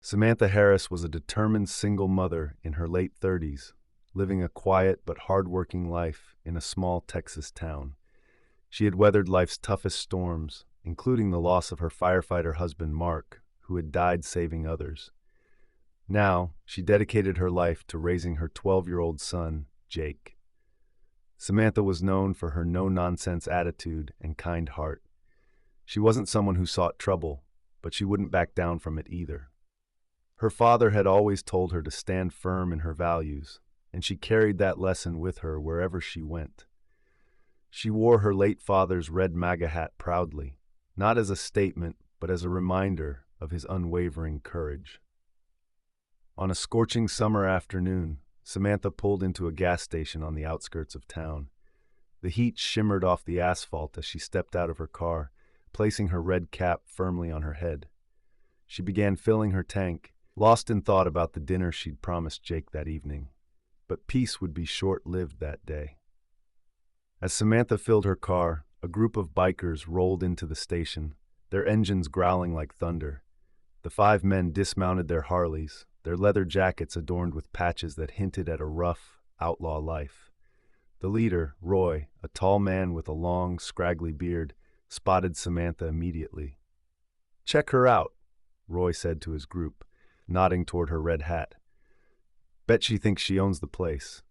Samantha Harris was a determined single mother in her late 30s, living a quiet but hard-working life in a small Texas town. She had weathered life's toughest storms, including the loss of her firefighter husband Mark, who had died saving others. Now, she dedicated her life to raising her 12-year-old son, Jake. Samantha was known for her no-nonsense attitude and kind heart. She wasn't someone who sought trouble, but she wouldn't back down from it either. Her father had always told her to stand firm in her values, and she carried that lesson with her wherever she went. She wore her late father's red MAGA hat proudly, not as a statement, but as a reminder of his unwavering courage. On a scorching summer afternoon, Samantha pulled into a gas station on the outskirts of town. The heat shimmered off the asphalt as she stepped out of her car, placing her red cap firmly on her head. She began filling her tank, lost in thought about the dinner she'd promised Jake that evening. But peace would be short-lived that day. As Samantha filled her car, a group of bikers rolled into the station, their engines growling like thunder. The 5 men dismounted their Harleys, their leather jackets adorned with patches that hinted at a rough, outlaw life. The leader, Roy, a tall man with a long, scraggly beard, spotted Samantha immediately. "Check her out," Roy said to his group, nodding toward her red hat. "Bet she thinks she owns the place."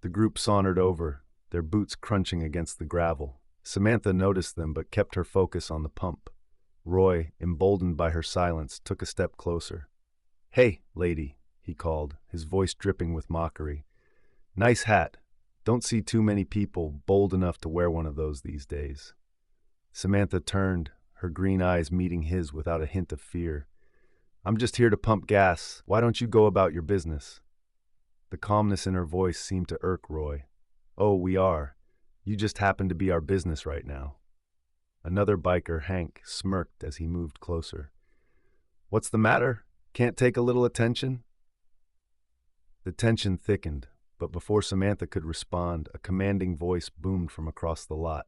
The group sauntered over, their boots crunching against the gravel. Samantha noticed them but kept her focus on the pump. Roy, emboldened by her silence, took a step closer. "Hey, lady," he called, his voice dripping with mockery. "Nice hat. Don't see too many people bold enough to wear one of those these days." Samantha turned, her green eyes meeting his without a hint of fear. "I'm just here to pump gas. Why don't you go about your business?" The calmness in her voice seemed to irk Roy. "Oh, we are. You just happen to be our business right now." Another biker, Hank, smirked as he moved closer. "What's the matter? Can't take a little attention?" The tension thickened, but before Samantha could respond, a commanding voice boomed from across the lot.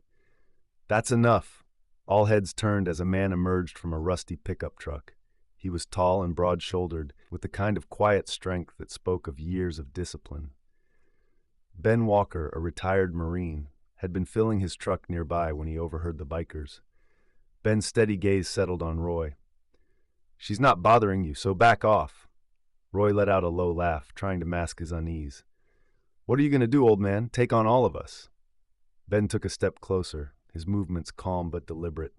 "That's enough." All heads turned as a man emerged from a rusty pickup truck. He was tall and broad-shouldered, with the kind of quiet strength that spoke of years of discipline. Ben Walker, a retired Marine, had been filling his truck nearby when he overheard the bikers. Ben's steady gaze settled on Roy. "She's not bothering you, so back off." Roy let out a low laugh, trying to mask his unease. "What are you going to do, old man? Take on all of us?" Ben took a step closer, his movements calm but deliberate.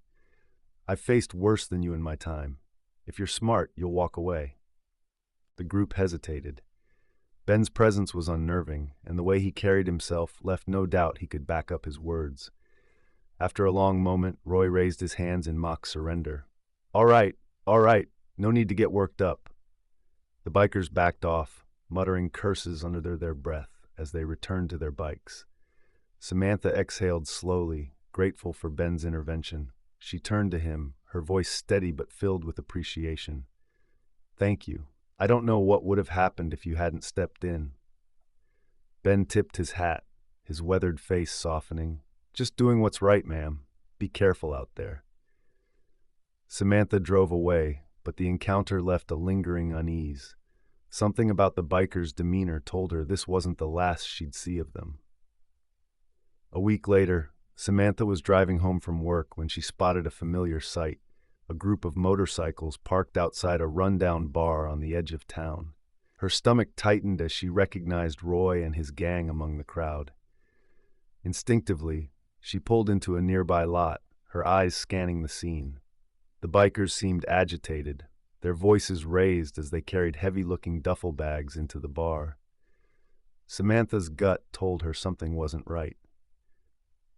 "I've faced worse than you in my time. If you're smart, you'll walk away." The group hesitated. Ben's presence was unnerving, and the way he carried himself left no doubt he could back up his words. After a long moment, Roy raised his hands in mock surrender. All right, no need to get worked up." The bikers backed off, muttering curses under their breath as they returned to their bikes. Samantha exhaled slowly, grateful for Ben's intervention. She turned to him, her voice steady but filled with appreciation. "Thank you. I don't know what would have happened if you hadn't stepped in." Ben tipped his hat, his weathered face softening. "Just doing what's right, ma'am. Be careful out there." Samantha drove away, but the encounter left a lingering unease. Something about the bikers' demeanor told her this wasn't the last she'd see of them. A week later, Samantha was driving home from work when she spotted a familiar sight. A group of motorcycles parked outside a rundown bar on the edge of town. Her stomach tightened as she recognized Roy and his gang among the crowd. Instinctively, she pulled into a nearby lot, her eyes scanning the scene. The bikers seemed agitated, their voices raised as they carried heavy-looking duffel bags into the bar. Samantha's gut told her something wasn't right.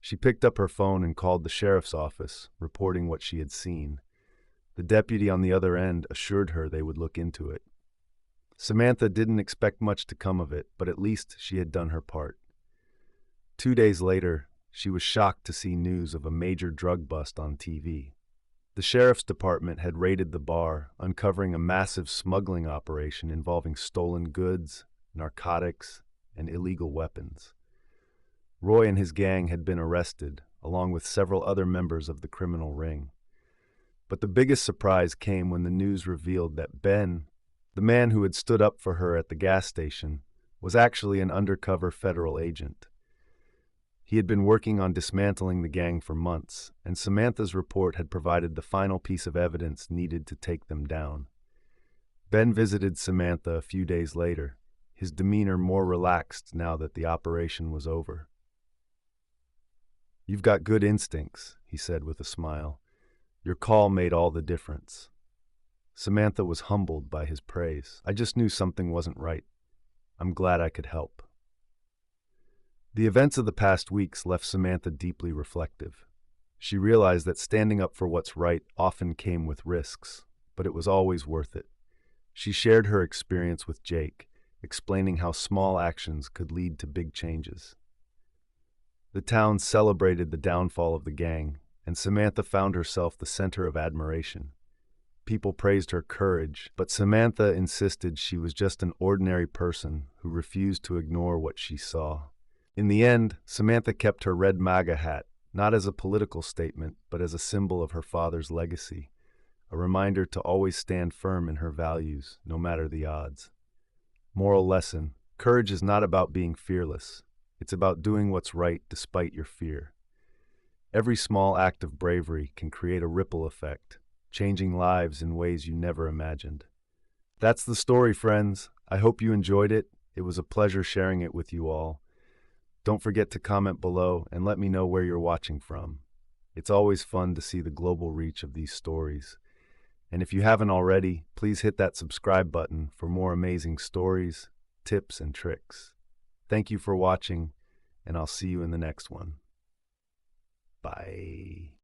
She picked up her phone and called the sheriff's office, reporting what she had seen. The deputy on the other end assured her they would look into it. Samantha didn't expect much to come of it, but at least she had done her part. 2 days later, she was shocked to see news of a major drug bust on TV. The sheriff's department had raided the bar, uncovering a massive smuggling operation involving stolen goods, narcotics, and illegal weapons. Roy and his gang had been arrested, along with several other members of the criminal ring. But the biggest surprise came when the news revealed that Ben, the man who had stood up for her at the gas station, was actually an undercover federal agent. He had been working on dismantling the gang for months, and Samantha's report had provided the final piece of evidence needed to take them down. Ben visited Samantha a few days later, his demeanor more relaxed now that the operation was over. "You've got good instincts," he said with a smile. "Your call made all the difference." Samantha was humbled by his praise. "I just knew something wasn't right. I'm glad I could help." The events of the past weeks left Samantha deeply reflective. She realized that standing up for what's right often came with risks, but it was always worth it. She shared her experience with Jake, explaining how small actions could lead to big changes. The town celebrated the downfall of the gang, and Samantha found herself the center of admiration. People praised her courage, but Samantha insisted she was just an ordinary person who refused to ignore what she saw. In the end, Samantha kept her red MAGA hat, not as a political statement, but as a symbol of her father's legacy, a reminder to always stand firm in her values, no matter the odds. Moral lesson: courage is not about being fearless. It's about doing what's right despite your fear. Every small act of bravery can create a ripple effect, changing lives in ways you never imagined. That's the story, friends. I hope you enjoyed it. It was a pleasure sharing it with you all. Don't forget to comment below and let me know where you're watching from. It's always fun to see the global reach of these stories. And if you haven't already, please hit that subscribe button for more amazing stories, tips, and tricks. Thank you for watching, and I'll see you in the next one. Bye.